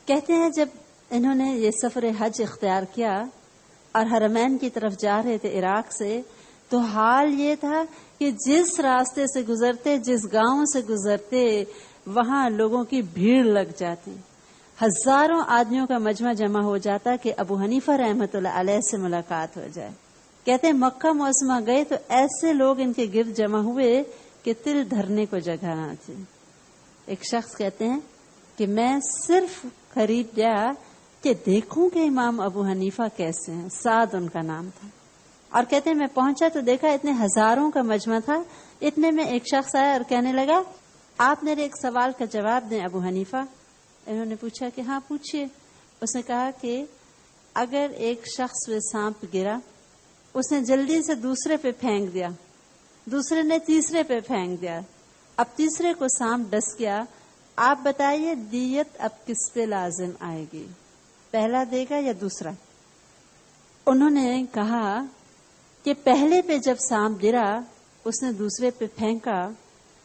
کہتے ہیں جب انہوں نے یہ سفر حج اختیار کیا اور حرمین کی طرف جا رہے تھے عراق سے، تو حال یہ تھا کہ جس راستے سے گزرتے، جس گاؤں سے گزرتے، وہاں لوگوں کی بھیڑ لگ جاتی، ہزاروں آدمیوں کا مجمع جمع ہو جاتا کہ ابو حنیفہ رحمۃ اللہ علیہ سے ملاقات ہو جائے۔ کہتے ہیں مکہ معظمہ گئے تو ایسے لوگ ان کے گرد جمع ہوئے کہ تل دھرنے کو جگہ نہ تھی۔ ایک شخص کہتے ہیں کہ میں صرف قریب گیا کہ دیکھوں کہ امام ابو حنیفہ کیسے ہیں، سعد ان کا نام تھا، اور کہتے ہیں میں پہنچا تو دیکھا اتنے ہزاروں کا مجمع تھا، اتنے میں ایک شخص آیا اور کہنے لگا آپ میرے ایک سوال کا جواب دیں ابو حنیفہ۔ انہوں نے پوچھا کہ ہاں پوچھئے۔ اس نے کہا کہ اگر ایک شخص پہ سانپ گرا، اس نے جلدی سے دوسرے پہ پھینک دیا، دوسرے نے تیسرے پہ پھینک دیا، اب تیسرے کو سانپ ڈس گیا، آپ بتائیے دیت اب کس پہ لازم آئے گی، پہلا دے گا یا دوسرا؟ انہوں نے کہا کہ پہلے پہ جب سانپ گرا اس نے دوسرے پہ پھینکا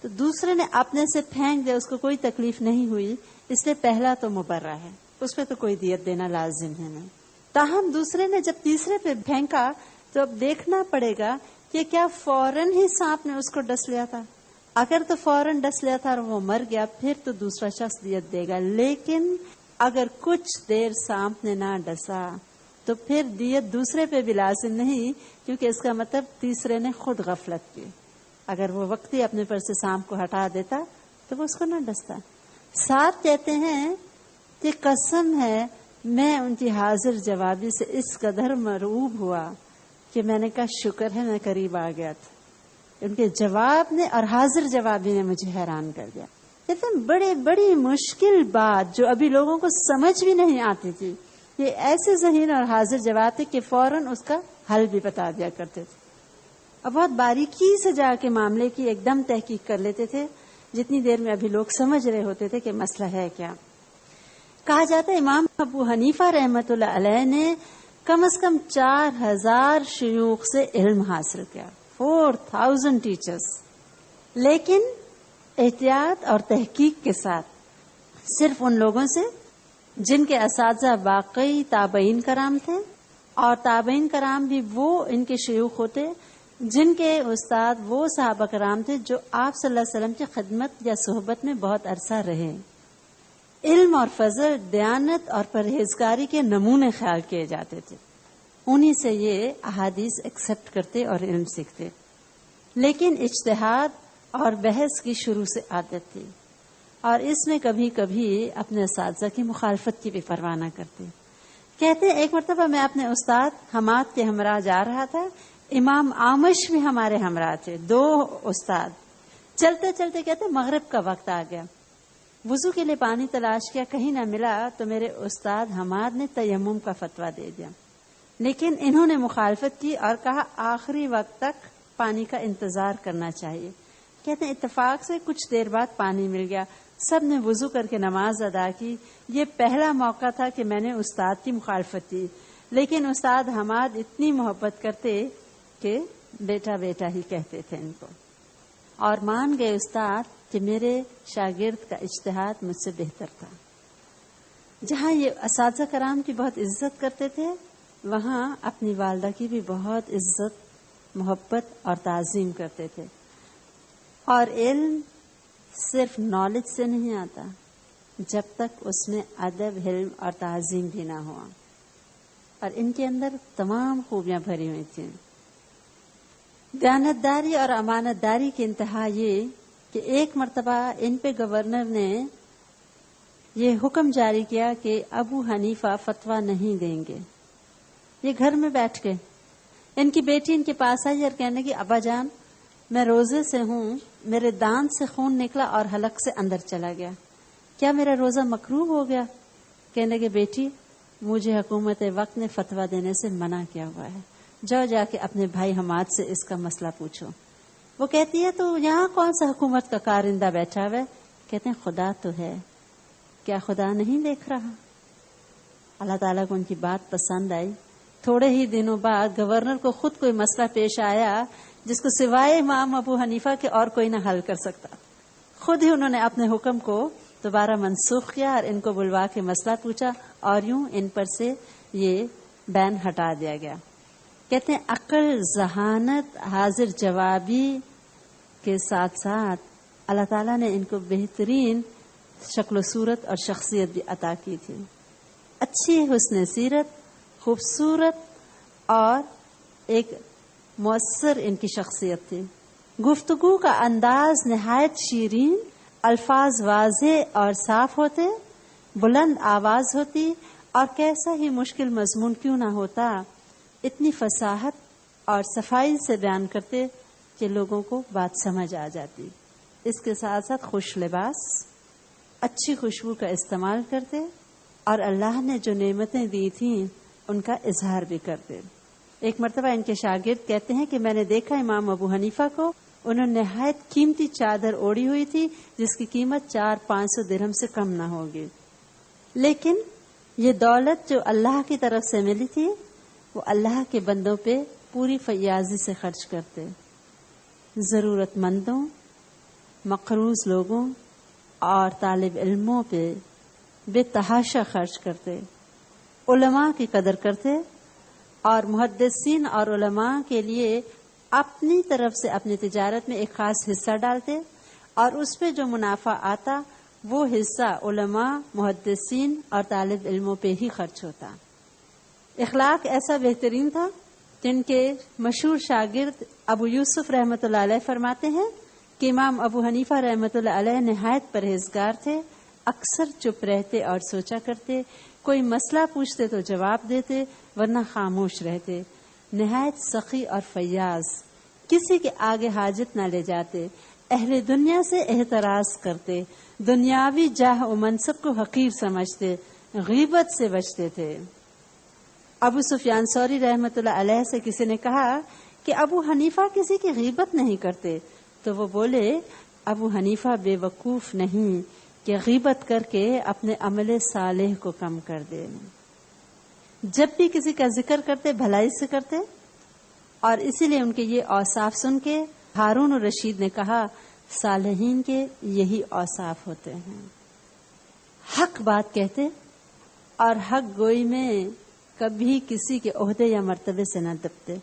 تو دوسرے نے اپنے سے پھینک دیا، اس کو کوئی تکلیف نہیں ہوئی، اس لیے پہلا تو مبرہ ہے، اس پہ تو کوئی دیت دینا لازم ہے نہیں۔ تاہم دوسرے نے جب تیسرے پہ پھینکا تو اب دیکھنا پڑے گا کہ کیا فوراً ہی سانپ نے اس کو ڈس لیا تھا۔ اگر تو فوراً ڈس لیا تھا اور وہ مر گیا پھر تو دوسرا شخص دیت دے گا، لیکن اگر کچھ دیر سانپ نے نہ ڈسا تو پھر دیت دوسرے پہ بھی لازم نہیں، کیونکہ اس کا مطلب تیسرے نے خود غفلت کی۔ اگر وہ وقتی اپنے پر سے سانپ کو ہٹا دیتا تو وہ اس کو نہ ڈستا۔ ساتھ کہتے ہیں کہ قسم ہے میں ان کی حاضر جوابی سے اس قدر مرعوب ہوا کہ میں نے کہا شکر ہے میں قریب آ گیا تھا۔ ان کے جواب نے اور حاضر جوابی نے مجھے حیران کر دیا۔ کہتے ہیں بڑی مشکل بات جو ابھی لوگوں کو سمجھ بھی نہیں آتی تھی، یہ ایسے ذہین اور حاضر جواب تھے کہ فوراً اس کا حل بھی بتا دیا کرتے تھے، اور بہت باریکی سے جا کے معاملے کی ایک دم تحقیق کر لیتے تھے، جتنی دیر میں ابھی لوگ سمجھ رہے ہوتے تھے کہ مسئلہ ہے کیا۔ کہا جاتا ہے امام ابو حنیفہ رحمۃ اللہ علیہ نے کم از کم 4000 شیوخ سے علم حاصل کیا، 4000 ٹیچرز، لیکن احتیاط اور تحقیق کے ساتھ صرف ان لوگوں سے جن کے اساتذہ واقعی تابعین کرام تھے، اور تابعین کرام بھی وہ ان کے شیوخ ہوتے جن کے استاد وہ صحابہ کرام تھے جو آپ صلی اللہ علیہ وسلم کی خدمت یا صحبت میں بہت عرصہ رہے۔ علم اور فضل، دیانت اور پرہیزگاری کے نمونے خیال کیے جاتے تھے، انہی سے یہ احادیث ایکسپٹ کرتے اور علم سیکھتے، لیکن اجتہاد اور بحث کی شروع سے عادت تھی، اور اس میں کبھی کبھی اپنے اساتذہ کی مخالفت کی بھی پرواہ نہ کرتے۔ کہتے ہیں ایک مرتبہ میں اپنے استاد حماد کے ہمراہ جا رہا تھا، امام آمش بھی ہمارے ہمراہ تھے، 2 استاد۔ چلتے چلتے کہتے مغرب کا وقت آ گیا، وضو کے لیے پانی تلاش کیا، کہیں نہ ملا تو میرے استاد حماد نے تیمم کا فتویٰ دے دیا، لیکن انہوں نے مخالفت کی اور کہا آخری وقت تک پانی کا انتظار کرنا چاہیے۔ کہتے ہیں اتفاق سے کچھ دیر بعد پانی مل گیا، سب نے وضو کر کے نماز ادا کی۔ یہ پہلا موقع تھا کہ میں نے استاد کی مخالفت کی، لیکن استاد حماد اتنی محبت کرتے کہ بیٹا بیٹا ہی کہتے تھے ان کو، اور مان گئے استاد کہ میرے شاگرد کا اجتہاد مجھ سے بہتر تھا۔ جہاں یہ اساتذہ کرام کی بہت عزت کرتے تھے، وہاں اپنی والدہ کی بھی بہت عزت، محبت اور تعظیم کرتے تھے۔ اور علم صرف نالج سے نہیں آتا جب تک اس میں ادب، حلم اور تعظیم بھی نہ ہوا، اور ان کے اندر تمام خوبیاں بھری ہوئی تھیں۔ دیانتداری اور امانت داری کی انتہا یہ کہ ایک مرتبہ ان پہ گورنر نے یہ حکم جاری کیا کہ ابو حنیفہ فتویٰ نہیں دیں گے۔ یہ گھر میں بیٹھ کے ان کی بیٹی ان کے پاس آئی اور کہنے کی ابا جان میں روزے سے ہوں، میرے دانت سے خون نکلا اور حلق سے اندر چلا گیا، کیا میرا روزہ مکروہ ہو گیا؟ کہنے کہ بیٹی مجھے حکومت وقت نے فتویٰ دینے سے منع کیا ہوا ہے، جاؤ جا کے اپنے بھائی حماد سے اس کا مسئلہ پوچھو۔ وہ کہتی ہے تو یہاں کون سا حکومت کا کارندہ بیٹھا ہوا ہے؟ کہتے ہیں خدا تو ہے، کیا خدا نہیں دیکھ رہا؟ اللہ تعالیٰ کو ان کی بات پسند آئی۔ تھوڑے ہی دنوں بعد گورنر کو خود کوئی مسئلہ پیش آیا جس کو سوائے امام ابو حنیفہ کے اور کوئی نہ حل کر سکتا، خود ہی انہوں نے اپنے حکم کو دوبارہ منسوخ کیا اور ان کو بلوا کے مسئلہ پوچھا اور یوں ان پر سے یہ بین ہٹا دیا گیا. کہتے ہیں عقل، ذہانت، حاضر جوابی کے ساتھ ساتھ اللہ تعالیٰ نے ان کو بہترین شکل و صورت اور شخصیت بھی عطا کی تھی. اچھی حسن سیرت، خوبصورت اور ایک مؤثر ان کی شخصیت تھی. گفتگو کا انداز نہایت شیرین، الفاظ واضح اور صاف ہوتے، بلند آواز ہوتی، اور کیسا ہی مشکل مضمون کیوں نہ ہوتا اتنی فصاحت اور صفائی سے بیان کرتے کہ لوگوں کو بات سمجھ آ جاتی. اس کے ساتھ ساتھ خوش لباس، اچھی خوشبو کا استعمال کرتے اور اللہ نے جو نعمتیں دی تھیں ان کا اظہار بھی کرتے. ایک مرتبہ ان کے شاگرد کہتے ہیں کہ میں نے دیکھا امام ابو حنیفہ کو، انہوں نے نہایت قیمتی چادر اوڑھی ہوئی تھی جس کی قیمت 400-500 درہم سے کم نہ ہوگی، لیکن یہ دولت جو اللہ کی طرف سے ملی تھی وہ اللہ کے بندوں پہ پوری فیاضی سے خرچ کرتے، ضرورت مندوں، مقروض لوگوں اور طالب علموں پہ بے تحاشا خرچ کرتے، علماء کی قدر کرتے اور محدثین اور علماء کے لیے اپنی طرف سے اپنی تجارت میں ایک خاص حصہ ڈالتے اور اس پہ جو منافع آتا وہ حصہ علماء، محدثین اور طالب علموں پہ ہی خرچ ہوتا. اخلاق ایسا بہترین تھا جن کے مشہور شاگرد ابو یوسف رحمۃ اللہ علیہ فرماتے ہیں کہ امام ابو حنیفہ رحمۃ اللہ علیہ نہایت پرہیزگار تھے، اکثر چپ رہتے اور سوچا کرتے، کوئی مسئلہ پوچھتے تو جواب دیتے ورنہ خاموش رہتے، نہایت سخی اور فیاض، کسی کے آگے حاجت نہ لے جاتے، اہل دنیا سے احتراز کرتے، دنیاوی جاہ و منصب کو حقیر سمجھتے، غیبت سے بچتے تھے. ابو سفیان ثوری رحمۃ اللہ علیہ سے کسی نے کہا کہ ابو حنیفہ کسی کی غیبت نہیں کرتے، تو وہ بولے ابو حنیفہ بے وقوف نہیں کہ غیبت کر کے اپنے عمل صالح کو کم کر دے. جب بھی کسی کا ذکر کرتے بھلائی سے کرتے، اور اسی لیے ان کے یہ اوصاف سن کے ہارون الرشید نے کہا صالحین کے یہی اوصاف ہوتے ہیں. حق بات کہتے اور حق گوئی میں کبھی کسی کے عہدے یا مرتبے سے نہ دبتے.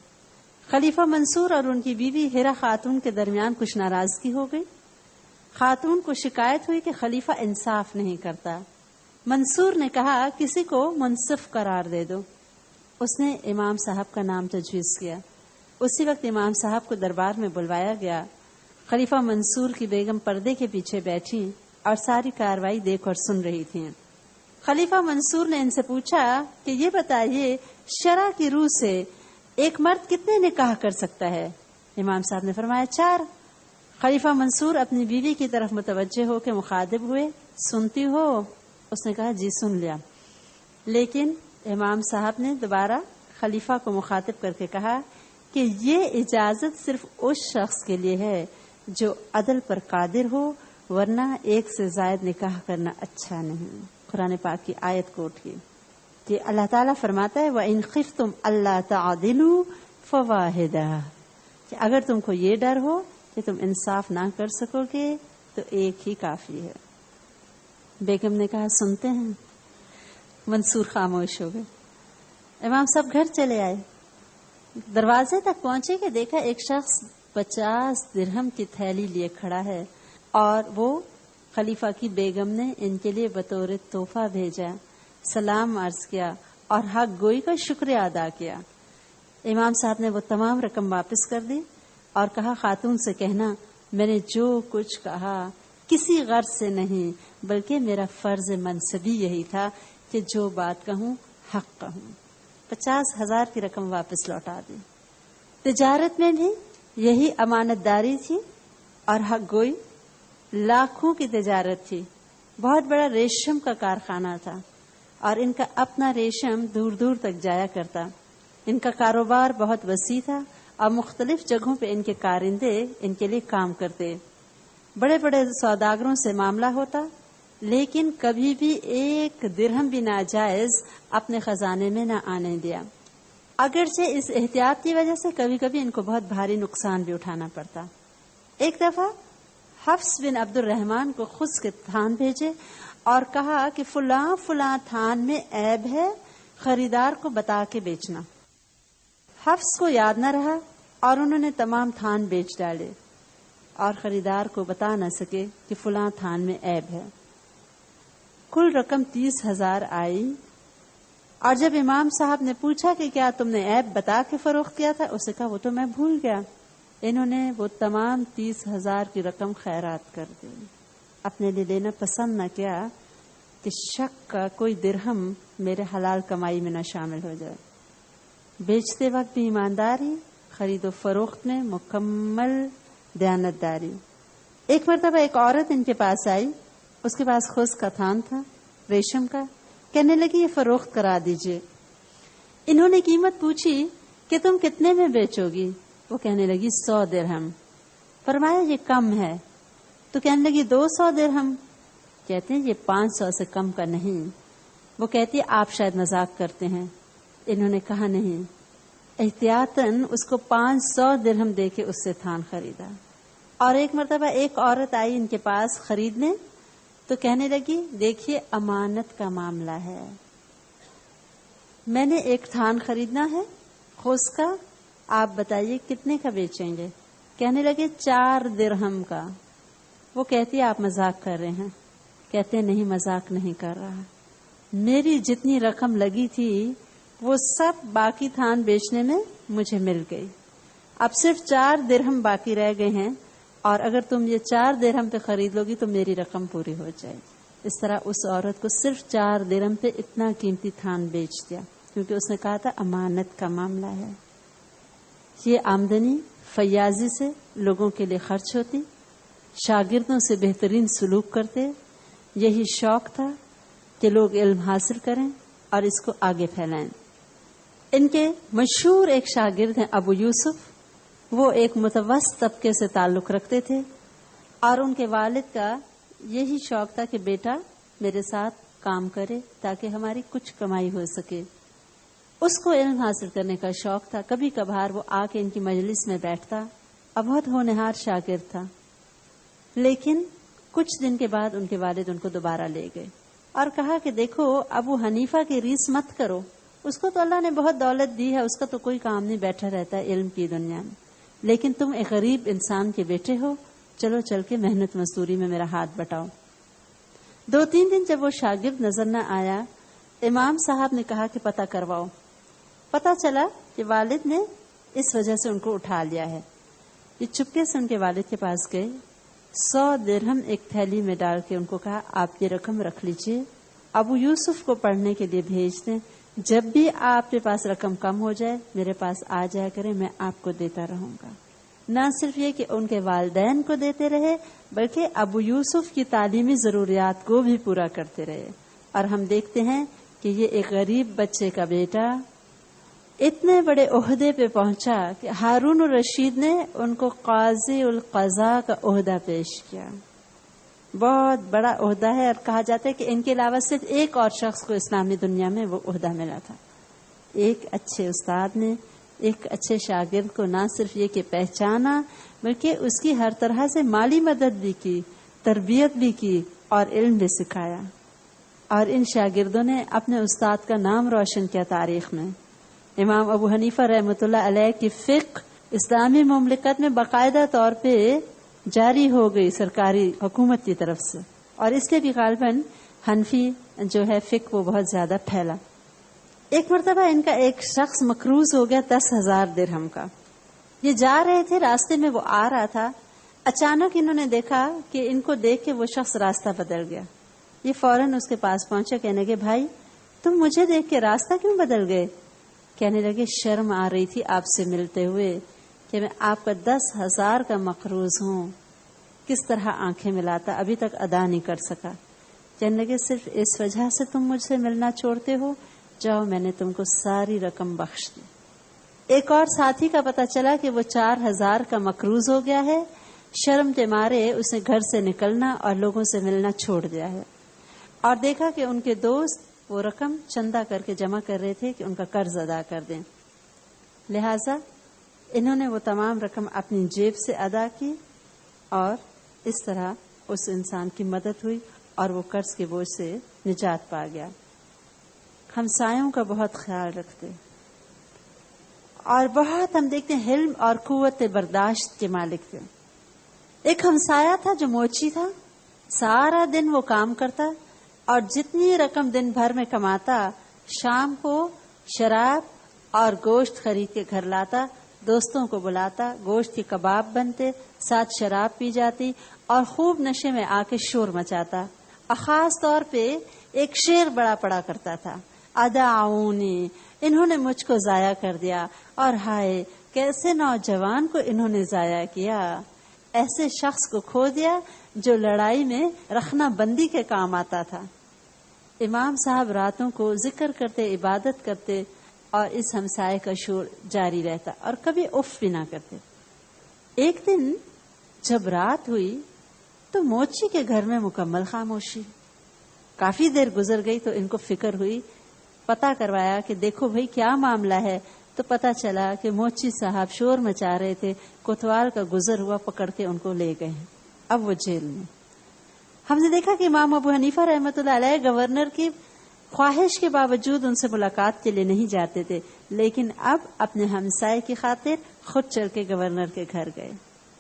خلیفہ منصور اور ان کی بیوی ہیرا خاتون کے درمیان کچھ ناراضگی ہو گئی. خاتون کو شکایت ہوئی کہ خلیفہ انصاف نہیں کرتا. منصور نے کہا کسی کو منصف قرار دے دو. اس نے امام صاحب کا نام تجویز کیا. اسی وقت امام صاحب کو دربار میں بلوایا گیا. خلیفہ منصور کی بیگم پردے کے پیچھے بیٹھی اور ساری کاروائی دیکھ اور سن رہی تھیں. خلیفہ منصور نے ان سے پوچھا کہ یہ بتائیے شرع کی روح سے ایک مرد کتنے نکاح کر سکتا ہے؟ امام صاحب نے فرمایا 4. خلیفہ منصور اپنی بیوی کی طرف متوجہ ہو کے مخاطب ہوئے، سنتی ہو؟ اس نے کہا جی سن لیا. لیکن امام صاحب نے دوبارہ خلیفہ کو مخاطب کر کے کہا کہ یہ اجازت صرف اس شخص کے لیے ہے جو عدل پر قادر ہو، ورنہ ایک سے زائد نکاح کرنا اچھا نہیں. قرآن پاک کی آیت کوٹ کی کہ اللہ تعالیٰ فرماتا ہے وَإِنْ خِفْتُمْ أَلَّا تَعْدِلُوا فَوَاحِدَةٌ، کہ اگر تم کو یہ ڈر ہو کہ تم انصاف نہ کر سکو گے تو ایک ہی کافی ہے. بیگم نے کہا سنتے ہیں. منصور خاموش ہو گئے. امام صاحب گھر چلے آئے. دروازے تک پہنچے کہ دیکھا ایک شخص 50 درہم کی تھیلی لیے کھڑا ہے اور وہ خلیفہ کی بیگم نے ان کے لیے بطور تحفہ بھیجا. سلام عرض کیا اور حق گوئی کا شکریہ ادا کیا. امام صاحب نے وہ تمام رقم واپس کر دی اور کہا خاتون سے کہنا میں نے جو کچھ کہا کسی غرض سے نہیں بلکہ میرا فرض منصبی یہی تھا کہ جو بات کہوں حق کہوں. 50,000 کی رقم واپس لوٹا دی. تجارت میں بھی یہی امانت داری تھی اور حق گوئی. لاکھوں کی تجارت تھی. بہت بڑا ریشم کا کارخانہ تھا اور ان کا اپنا ریشم دور دور تک جایا کرتا. ان کا کاروبار بہت وسیع تھا اور مختلف جگہوں پہ ان کے کارندے ان کے لیے کام کرتے. بڑے بڑے سوداگروں سے معاملہ ہوتا لیکن کبھی بھی ایک درہم بھی ناجائز اپنے خزانے میں نہ آنے دیا. اگرچہ اس احتیاط کی وجہ سے کبھی کبھی ان کو بہت بھاری نقصان بھی اٹھانا پڑتا. ایک دفعہ حفص بن عبد الرحمن کو خود کے تھان بھیجے اور کہا کہ فلاں فلاں تھان میں عیب ہے، خریدار کو بتا کے بیچنا۔ حفص کو یاد نہ رہا اور انہوں نے تمام تھان بیچ ڈالے اور خریدار کو بتا نہ سکے کہ فلاں تھان میں عیب ہے۔ کل رقم 30,000 آئی، اور جب امام صاحب نے پوچھا کہ کیا تم نے عیب بتا کے فروخت کیا تھا، اسے کہا وہ تو میں بھول گیا۔ انہوں نے وہ تمام 30,000 کی رقم خیرات کر دی، اپنے لیے لینا پسند نہ کیا کہ شک کا کوئی درہم میرے حلال کمائی میں نہ شامل ہو جائے۔ بیچتے وقت بھی ایمانداری، خرید و فروخت میں مکمل دیانتداری۔ ایک مرتبہ ایک عورت ان کے پاس آئی، اس کے پاس خس کا تھان تھا ریشم کا، کہنے لگی یہ فروخت کرا دیجئے۔ انہوں نے قیمت پوچھی کہ تم کتنے میں بیچو گی؟ وہ کہنے لگی 100 درہم۔ فرمایا یہ کم ہے، تو کہنے لگی 200 درہم۔ کہتے ہیں یہ 500 سے کم کا نہیں۔ وہ کہتی آپ شاید مذاق کرتے ہیں۔ انہوں نے کہا نہیں، احتیاطاً اس کو 500 درہم دے کے اس سے تھان خریدا۔ اور ایک مرتبہ ایک عورت آئی ان کے پاس خریدنے، تو کہنے لگی دیکھیے امانت کا معاملہ ہے، میں نے ایک تھان خریدنا ہے خس کا، آپ بتائیے کتنے کا بیچیں گے؟ کہنے لگے 4 درہم کا۔ وہ کہتی آپ مذاق کر رہے ہیں؟ کہتے نہیں مذاق نہیں کر رہا، میری جتنی رقم لگی تھی وہ سب باقی تھان بیچنے میں مجھے مل گئی، اب صرف 4 درہم باقی رہ گئے ہیں، اور اگر تم یہ 4 درہم پہ خرید لو گی تو میری رقم پوری ہو جائے۔ اس طرح اس عورت کو صرف 4 درہم پہ اتنا قیمتی تھان بیچ دیا، کیونکہ اس نے کہا تھا امانت کا معاملہ ہے۔ یہ آمدنی فیاضی سے لوگوں کے لیے خرچ ہوتی، شاگردوں سے بہترین سلوک کرتے، یہی شوق تھا کہ لوگ علم حاصل کریں اور اس کو آگے پھیلائیں۔ ان کے مشہور ایک شاگرد ہیں ابو یوسف، وہ ایک متوسط طبقے سے تعلق رکھتے تھے، اور ان کے والد کا یہی شوق تھا کہ بیٹا میرے ساتھ کام کرے تاکہ ہماری کچھ کمائی ہو سکے۔ اس کو علم حاصل کرنے کا شوق تھا، کبھی کبھار وہ آ کے ان کی مجلس میں بیٹھتا، اب بہت ہونہار شاگرد تھا۔ لیکن کچھ دن کے بعد ان کے والد ان کو دوبارہ لے گئے اور کہا کہ دیکھو ابو حنیفہ کی ریس مت کرو، اس کو تو اللہ نے بہت دولت دی ہے، اس کا تو کوئی کام نہیں، بیٹھا رہتا ہے علم کی دنیا میں، لیکن تم ایک غریب انسان کے بیٹے ہو، چلو چل کے محنت مزدوری میں میرا ہاتھ بٹاؤ۔ 2-3 دن جب وہ شاگرد نظر نہ آیا، امام صاحب نے کہا کہ پتہ کرواؤ۔ پتہ چلا کہ والد نے اس وجہ سے ان کو اٹھا لیا ہے۔ یہ چپکے سے ان کے والد کے پاس گئے، 100 درہم ایک تھیلی میں ڈال کے ان کو کہا آپ یہ رقم رکھ لیجئے، ابو یوسف کو پڑھنے کے لیے بھیج دیں، جب بھی آپ کے پاس رقم کم ہو جائے میرے پاس آ جایا کریں، میں آپ کو دیتا رہوں گا۔ نہ صرف یہ کہ ان کے والدین کو دیتے رہے، بلکہ ابو یوسف کی تعلیمی ضروریات کو بھی پورا کرتے رہے۔ اور ہم دیکھتے ہیں کہ یہ ایک غریب بچے کا بیٹا اتنے بڑے عہدے پہ پہنچا کہ ہارون الرشید نے ان کو قاضی القضاء کا عہدہ پیش کیا۔ بہت بڑا عہدہ ہے، اور کہا جاتا ہے کہ ان کے علاوہ صرف ایک اور شخص کو اسلامی دنیا میں وہ عہدہ ملا تھا۔ ایک اچھے استاد نے ایک اچھے شاگرد کو نہ صرف یہ کہ پہچانا، بلکہ اس کی ہر طرح سے مالی مدد بھی کی، تربیت بھی کی اور علم بھی سکھایا۔ اور ان شاگردوں نے اپنے استاد کا نام روشن کیا تاریخ میں۔ امام ابو حنیفہ رحمۃ اللہ علیہ کی فقہ اسلامی مملکت میں باقاعدہ طور پہ جاری ہو گئی سرکاری حکومت کی طرف سے، اور اس لیے بھی غالباً حنفی جو ہے فقہ وہ بہت زیادہ پھیلا۔ ایک مرتبہ ان کا ایک شخص مقروض ہو گیا 10,000 درہم کا۔ یہ جا رہے تھے، راستے میں وہ آ رہا تھا، اچانک انہوں نے دیکھا کہ ان کو دیکھ کے وہ شخص راستہ بدل گیا۔ یہ فوراً اس کے پاس پہنچا، کہنے لگے بھائی تم مجھے دیکھ کے راستہ کیوں بدل گئے؟ کہنے لگے شرم آ رہی تھی آپ سے ملتے ہوئے کہ میں آپ کا 10,000 کا مقروض ہوں، کس طرح آنکھیں ملاتا، ابھی تک ادا نہیں کر سکا۔ کہنے لگے صرف اس وجہ سے تم مجھ سے ملنا چھوڑتے ہو، جاؤ میں نے تم کو ساری رقم بخش دی۔ ایک اور ساتھی کا پتہ چلا کہ وہ 4,000 کا مقروض ہو گیا ہے، شرم کے مارے اس نے گھر سے نکلنا اور لوگوں سے ملنا چھوڑ دیا ہے، اور دیکھا کہ ان کے دوست وہ رقم چندہ کر کے جمع کر رہے تھے کہ ان کا قرض ادا کر دیں، لہذا انہوں نے وہ تمام رقم اپنی جیب سے ادا کی اور اس طرح اس انسان کی مدد ہوئی اور وہ قرض کے بوجھ سے نجات پا گیا. ہمسایوں کا بہت خیال رکھتے اور بہت ہم دیکھتے ہیں حلم اور قوت برداشت کے مالک تھے. ایک ہمسایہ تھا جو موچی تھا. سارا دن وہ کام کرتا اور جتنی رقم دن بھر میں کماتا شام کو شراب اور گوشت خرید کے گھر لاتا, دوستوں کو بلاتا, گوشت کے کباب بنتے, ساتھ شراب پی جاتی اور خوب نشے میں آ کے شور مچاتا. اور خاص طور پہ ایک شعر بڑا پڑا کرتا تھا, اداعونی, انہوں نے مجھ کو ضائع کر دیا, اور ہائے کیسے نوجوان کو انہوں نے ضائع کیا. ایسے شخص کو کھو دیا جو لڑائی میں رخنہ بندی کے کام آتا تھا. امام صاحب راتوں کو ذکر کرتے, عبادت کرتے اور اس ہمسائے کا شور جاری رہتا اور کبھی اف بھی نہ کرتے. ایک دن جب رات ہوئی تو موچی کے گھر میں مکمل خاموشی. کافی دیر گزر گئی تو ان کو فکر ہوئی, پتہ کروایا کہ دیکھو بھئی کیا معاملہ ہے. تو پتہ چلا کہ موچی صاحب شور مچا رہے تھے, کوتوال کا گزر ہوا پکڑ کے ان کو لے گئے ہیں, اب وہ جیل میں. ہم نے دیکھا کہ امام ابو حنیفہ رحمۃ اللہ علیہ گورنر کی خواہش کے باوجود ان سے ملاقات کے لیے نہیں جاتے تھے, لیکن اب اپنے ہمسائے کی خاطر خود چل کے گورنر کے گھر گئے.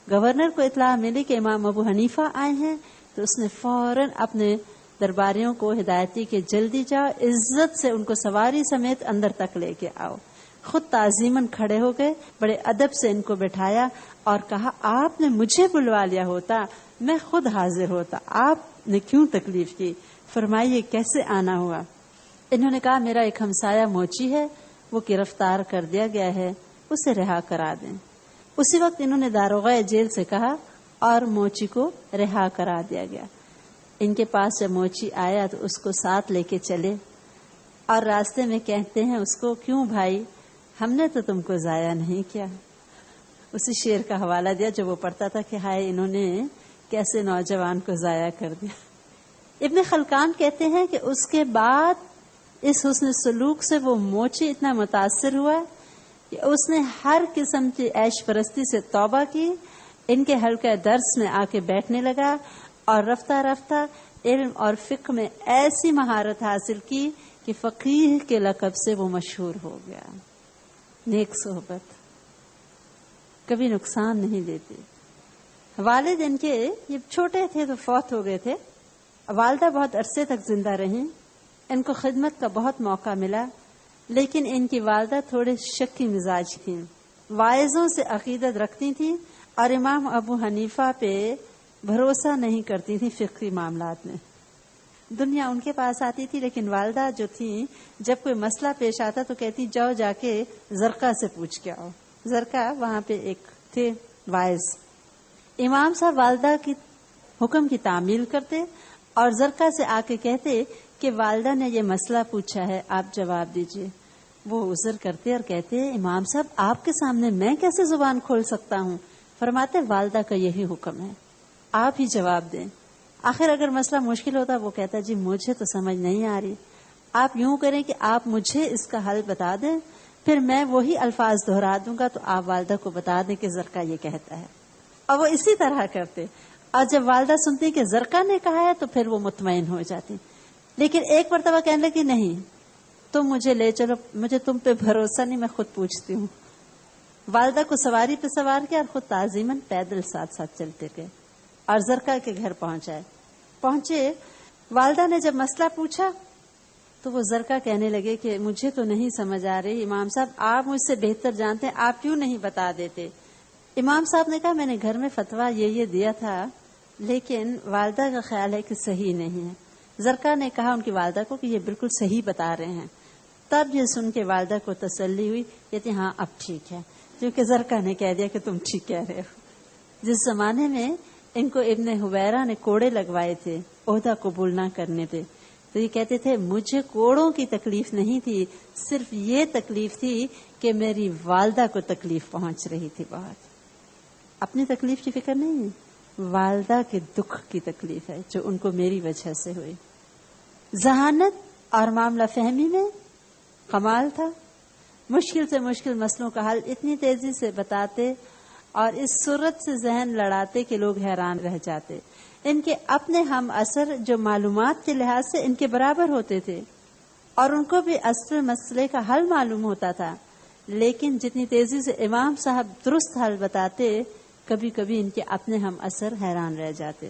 گورنر کو اطلاع ملی کہ امام ابو حنیفہ آئے ہیں تو اس نے فوراً اپنے درباریوں کو ہدایت دی کہ جلدی جاؤ, عزت سے ان کو سواری سمیت اندر تک لے کے آؤ. خود تعظیماً کھڑے ہو گئے, بڑے ادب سے ان کو بٹھایا اور کہا آپ نے مجھے بلوا لیا ہوتا میں خود حاضر ہوتا, آپ نے کیوں تکلیف کی, فرمائیے کیسے آنا ہوا. انہوں نے کہا میرا ایک ہمسایہ موچی ہے, وہ گرفتار کر دیا گیا ہے, اسے رہا کرا دیں. اسی وقت انہوں نے داروغہ جیل سے کہا اور موچی کو رہا کرا دیا گیا. ان کے پاس جب موچی آیا تو اس کو ساتھ لے کے چلے اور راستے میں کہتے ہیں اس کو, کیوں بھائی ہم نے تو تم کو ضائع نہیں کیا. اسی شعر کا حوالہ دیا جو وہ پڑھتا تھا کہ ہائے انہوں نے کیسے نوجوان کو ضائع کر دیا. ابن خلقان کہتے ہیں کہ اس کے بعد اس حسن سلوک سے وہ موچی اتنا متاثر ہوا کہ اس نے ہر قسم کی عیش پرستی سے توبہ کی, ان کے حلقہ درس میں آ کے بیٹھنے لگا اور رفتہ رفتہ علم اور فقہ میں ایسی مہارت حاصل کی کہ فقیہ کے لقب سے وہ مشہور ہو گیا. نیک صحبت کبھی نقصان نہیں دیتی. والد ان کے یہ چھوٹے تھے تو فوت ہو گئے تھے. والدہ بہت عرصے تک زندہ رہیں, ان کو خدمت کا بہت موقع ملا, لیکن ان کی والدہ تھوڑے شکی مزاج تھیں, واعظوں سے عقیدت رکھتی تھیں اور امام ابو حنیفہ پہ بھروسہ نہیں کرتی تھیں فقہی معاملات میں. دنیا ان کے پاس آتی تھی, لیکن والدہ جو تھیں جب کوئی مسئلہ پیش آتا تو کہتی جاؤ جا کے زرقہ سے پوچھ کے آؤ. زرقہ وہاں پہ ایک تھے واعظ. امام صاحب والدہ کی حکم کی تعمیل کرتے اور زرقہ سے آ کے کہتے کہ والدہ نے یہ مسئلہ پوچھا ہے, آپ جواب دیجئے. وہ عذر کرتے اور کہتے امام صاحب آپ کے سامنے میں کیسے زبان کھول سکتا ہوں. فرماتے والدہ کا یہی حکم ہے, آپ ہی جواب دیں. آخر اگر مسئلہ مشکل ہوتا وہ کہتا جی مجھے تو سمجھ نہیں آ رہی, آپ یوں کریں کہ آپ مجھے اس کا حل بتا دیں, پھر میں وہی الفاظ دہرا دوں گا تو آپ والدہ کو بتا دیں کہ زرقہ یہ کہتا ہے. اور وہ اسی طرح کرتے, اور جب والدہ سنتی کہ زرقہ نے کہا ہے تو پھر وہ مطمئن ہو جاتی. لیکن ایک مرتبہ کہنے لگی نہیں تم مجھے لے چلو, مجھے تم پہ بھروسہ نہیں, میں خود پوچھتی ہوں. والدہ کو سواری پہ سوار کیا اور خود تعظیماً پیدل ساتھ ساتھ چلتے گئے اور زرقہ کے گھر پہنچے. والدہ نے جب مسئلہ پوچھا تو وہ زرقہ کہنے لگے کہ مجھے تو نہیں سمجھ آ رہی, امام صاحب آپ مجھ سے بہتر جانتے ہیں, آپ کیوں نہیں بتا دیتے. امام صاحب نے کہا میں نے گھر میں فتویٰ یہ دیا تھا, لیکن والدہ کا خیال ہے کہ صحیح نہیں ہے. زرقہ نے کہا ان کی والدہ کو کہ یہ بالکل صحیح بتا رہے ہیں. تب یہ سن کے والدہ کو تسلی ہوئی, کہتی ہاں اب ٹھیک ہے, کیونکہ زرقہ نے کہہ دیا کہ تم ٹھیک کہہ رہے ہو. جس زمانے میں ان کو ابن حویرہ نے کوڑے لگوائے تھے عہدہ قبول نہ کرنے پہ, تو یہ کہتے تھے مجھے کوڑوں کی تکلیف نہیں تھی, صرف یہ تکلیف تھی کہ میری والدہ کو تکلیف پہنچ رہی تھی بہت. اپنی تکلیف کی فکر نہیں ہے, والدہ کے دکھ کی تکلیف ہے جو ان کو میری وجہ سے ہوئی. ذہانت اور معاملہ فہمی میں کمال تھا. مشکل سے مشکل مسئلوں کا حل اتنی تیزی سے بتاتے اور اس صورت سے ذہن لڑاتے کہ لوگ حیران رہ جاتے. ان کے اپنے ہم اثر جو معلومات کے لحاظ سے ان کے برابر ہوتے تھے اور ان کو بھی اصل مسئلے کا حل معلوم ہوتا تھا، لیکن جتنی تیزی سے امام صاحب درست حل بتاتے، کبھی کبھی ان کے اپنے ہم اثر حیران رہ جاتے.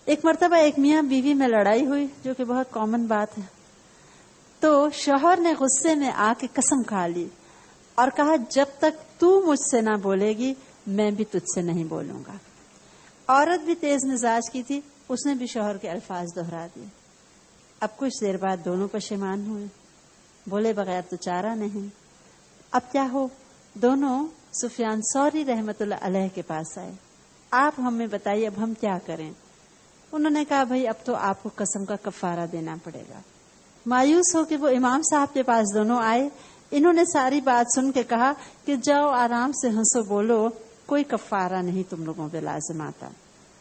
ایک مرتبہ ایک میاں بیوی میں لڑائی ہوئی، جو کہ بہت کامن بات ہے. تو شوہر نے غصے میں آ کے قسم کھا لی اور کہا جب تک تو مجھ سے نہ بولے گی میں بھی تجھ سے نہیں بولوں گا. عورت بھی تیز مزاج کی تھی، اس نے بھی شوہر کے الفاظ دہرا دیے. اب کچھ دیر بعد دونوں پشیمان ہوئے، بولے بغیر تو چارہ نہیں. اب کیا ہو؟ دونوں سفیان ثوری رحمت اللہ علیہ کے پاس آئے. آپ ہمیں بتائیے اب ہم کیا کریں؟ انہوں نے کہا بھائی اب تو آپ کو قسم کا کفارہ دینا پڑے گا. مایوس ہو کہ وہ امام صاحب کے پاس دونوں آئے. انہوں نے ساری بات سن کے کہا کہ جاؤ آرام سے ہنسو بولو، کوئی کفارہ نہیں تم لوگوں پہ لازم آتا.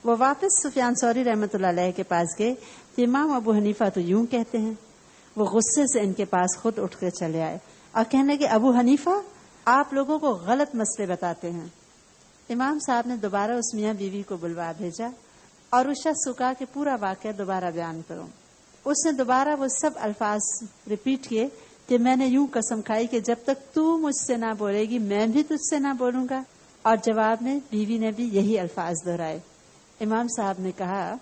وہ واپس سفیان ثوری رحمت اللہ علیہ کے پاس گئے کہ امام ابو حنیفہ تو یوں کہتے ہیں. وہ غصے سے ان کے پاس خود اٹھ کے چلے آئے اور کہنے کہ ابو حنیفہ آپ لوگوں کو غلط مسئلے بتاتے ہیں. امام صاحب نے دوبارہ اس میاں بیوی کو بلوا بھیجا اور اس شخص کو کہا کہ پورا واقعہ دوبارہ بیان کرو. اس نے دوبارہ وہ سب الفاظ ریپیٹ کیے کہ میں نے یوں قسم کھائی کہ جب تک تو مجھ سے نہ بولے گی میں بھی تجھ سے نہ بولوں گا. اور جواب میں بیوی نے بھی یہی الفاظ دہرائے. امام صاحب نے کہا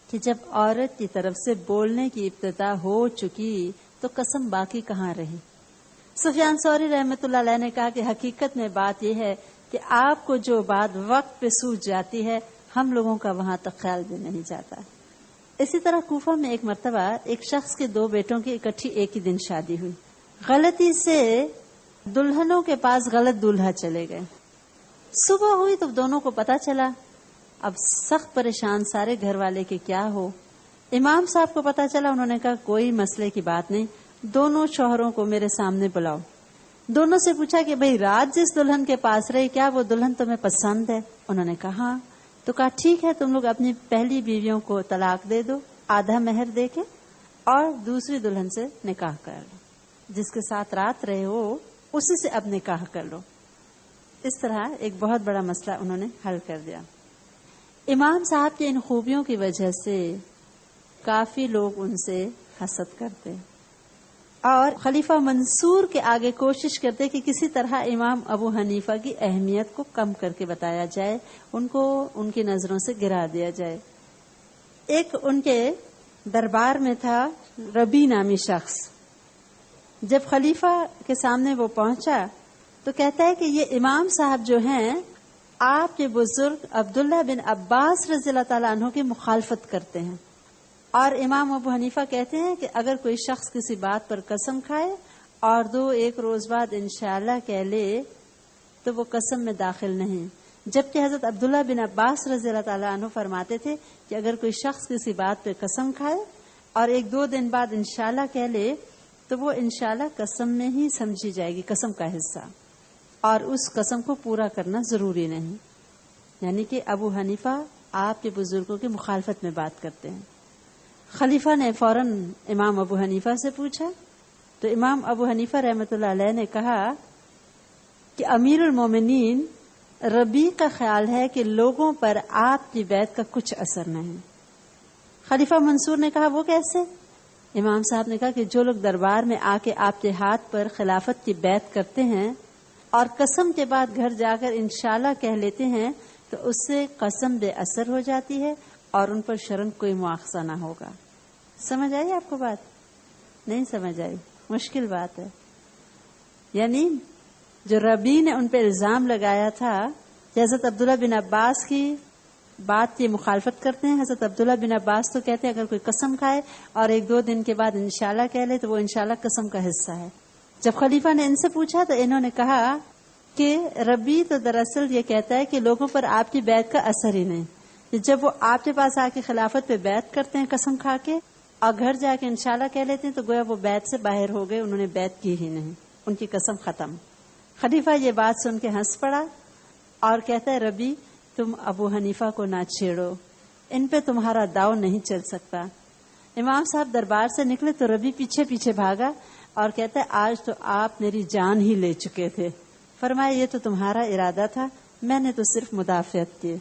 کہ جب عورت کی طرف سے بولنے کی ابتدا ہو چکی تو قسم باقی کہاں رہی. سفیان ثوری رحمت اللہ علیہ نے کہا کہ حقیقت میں بات یہ ہے کہ آپ کو جو بات وقت پہ سوج جاتی ہے ہم لوگوں کا وہاں تک خیال بھی نہیں جاتا. اسی طرح کوفہ میں ایک مرتبہ ایک شخص کے 2 بیٹوں کی اکٹھی ایک ہی دن شادی ہوئی. غلطی سے دلہنوں کے پاس غلط دولہا چلے گئے. صبح ہوئی تو دونوں کو پتا چلا. اب سخت پریشان سارے گھر والے کہ کیا ہو. امام صاحب کو پتا چلا. انہوں نے کہا کوئی مسئلے کی بات نہیں، دونوں شوہروں کو میرے سامنے بلاؤ. دونوں سے پوچھا کہ بھئی رات جس دلہن کے پاس رہی کیا وہ دلہن تمہیں پسند ہے؟ انہوں نے کہا ہاں. تو کہا ٹھیک ہے تم لوگ اپنی پہلی بیویوں کو طلاق دے دو آدھا مہر دے کے اور دوسری دلہن سے نکاح کر لو. جس کے ساتھ رات رہے ہو اسی سے اب نکاح کر لو. اس طرح ایک بہت بڑا مسئلہ انہوں نے حل کر دیا. امام صاحب کی ان خوبیوں کی وجہ سے کافی لوگ ان سے حسد کرتے اور خلیفہ منصور کے آگے کوشش کرتے کہ کسی طرح امام ابو حنیفہ کی اہمیت کو کم کر کے بتایا جائے، ان کو ان کی نظروں سے گرا دیا جائے. ایک ان کے دربار میں تھا ربی نامی شخص. جب خلیفہ کے سامنے وہ پہنچا تو کہتا ہے کہ یہ امام صاحب جو ہیں آپ کے بزرگ عبداللہ بن عباس رضی اللہ تعالیٰ عنہ کی مخالفت کرتے ہیں. اور امام ابو حنیفہ کہتے ہیں کہ اگر کوئی شخص کسی بات پر قسم کھائے اور 2-1 روز بعد انشاءاللہ کہہ لے تو وہ قسم میں داخل نہیں. جبکہ حضرت عبداللہ بن عباس رضی اللہ تعالیٰ عنہ فرماتے تھے کہ اگر کوئی شخص کسی بات پہ قسم کھائے اور 1-2 دن بعد انشاءاللہ کہہ لے تو وہ انشاءاللہ قسم میں ہی سمجھی جائے گی، قسم کا حصہ، اور اس قسم کو پورا کرنا ضروری نہیں. یعنی کہ ابو حنیفہ آپ کے بزرگوں کی مخالفت میں بات کرتے ہیں. خلیفہ نے فوراً امام ابو حنیفہ سے پوچھا تو امام ابو حنیفہ رحمۃ اللہ علیہ نے کہا کہ امیر المومنین ربی کا خیال ہے کہ لوگوں پر آپ کی بیعت کا کچھ اثر نہیں. خلیفہ منصور نے کہا وہ کیسے؟ امام صاحب نے کہا کہ جو لوگ دربار میں آ کے آپ کے ہاتھ پر خلافت کی بیعت کرتے ہیں اور قسم کے بعد گھر جا کر انشاءاللہ کہہ لیتے ہیں تو اس سے قسم بے اثر ہو جاتی ہے اور ان پر شرعاً کوئی مواخذہ نہ ہوگا. سمجھ آئی آپ کو بات؟ نہیں سمجھ آئی؟ مشکل بات ہے. یعنی جو ربی نے ان پہ الزام لگایا تھا کہ حضرت عبداللہ بن عباس کی بات کی مخالفت کرتے ہیں. حضرت عبداللہ بن عباس تو کہتے ہیں اگر کوئی قسم کھائے اور 1-2 دن کے بعد انشاءاللہ کہہ لے تو وہ انشاءاللہ قسم کا حصہ ہے. جب خلیفہ نے ان سے پوچھا تو انہوں نے کہا کہ ربی تو دراصل یہ کہتا ہے کہ لوگوں پر آپ کی بیعت کا اثر ہی نہیں. جب وہ آپ کے پاس آ کے خلافت پہ بیعت کرتے ہیں قسم کھا کے اور گھر جا کے انشاءاللہ کہہ لیتے ہیں تو گویا وہ بیعت سے باہر ہو گئے، انہوں نے بیعت کی ہی نہیں، ان کی قسم ختم. خلیفہ یہ بات سن کے ہنس پڑا اور کہتا ہے ربی تم ابو حنیفہ کو نہ چھیڑو، ان پہ تمہارا داؤ نہیں چل سکتا. امام صاحب دربار سے نکلے تو ربی پیچھے پیچھے بھاگا اور کہتا ہے آج تو آپ میری جان ہی لے چکے تھے. فرمایا یہ تو تمہارا ارادہ تھا، میں نے تو صرف مدافعت کی.